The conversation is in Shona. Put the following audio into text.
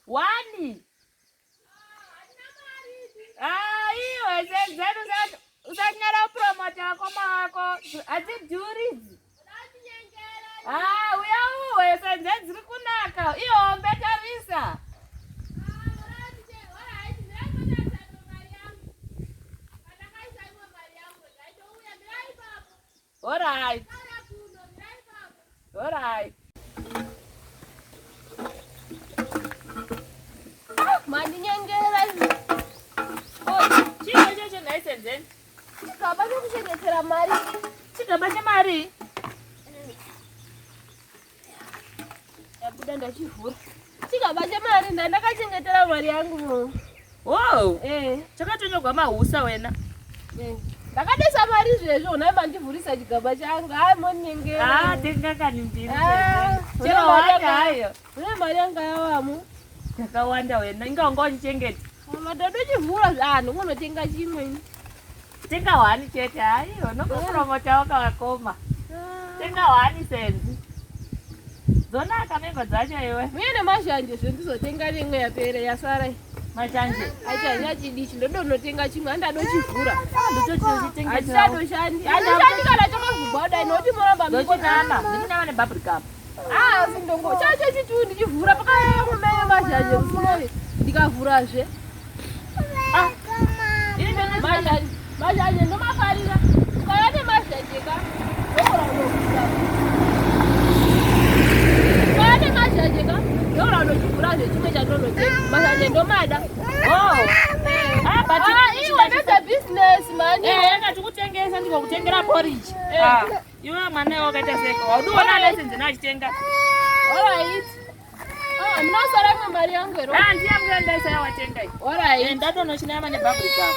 Wani. Iwe zenzenu usanyara promoter komako. Ati jurizi. Uya senzenu ziri kunaka. Iyo mbetarisa. All right. Mandinyengera. Chicho nice and then. Chigaba chokuchengetera mari. Chigaba chemari. Yabuda ndachivhura. Chigaba chemari ndakachengetera mari yangu. Wow. Chakatonyogwa mahusa wena. Ndakadesa mari zvezvo naima ndivhurisa chigaba changu. Monyengera. Tengakani ndini. Chero mari hayo. Une mari yanga yawamo. Yakawanda wena ingaungochengeta. Madado chivhura zvanhu unotenga chimwe. Tenga wani chete hayo nokupromota wakakoma. Tenga wani senzi. Zonaka mengo dzacho iwe. Mune mazhanje zvendizotenga rimwe yapera yasara. Mazhanje. Acha chidichi ndonotenga chimwe andadochivhura. Ndochochitenga chimwe. Achadoshandi. Achadoshandi kana chakavhubada inoti moramba ndochitama. Ndinava nebubblegum. Sindongo. Chacho chitu ndichivhura pakakumeyo mazhanje usinove. Ndikavhurazve. Mazhanje ndomafarira. Ukayane mazhanje ka. Ndokora unokuza. Ukayane mazhanje ka. Ndokora unochivhura zvechimwe chandonoteka. Mazhanje ndomada. Iwe ndedza business man. Yakati kutengesa ndikokutengera porridge. Iwe mwana wakaita seka. Waudiona license nachitenga. Alright. Ndinasara mwe mari yangu ero. Ndiye mgenda isa yawatenga. Alright. Ndatonochina yama nebubblegum.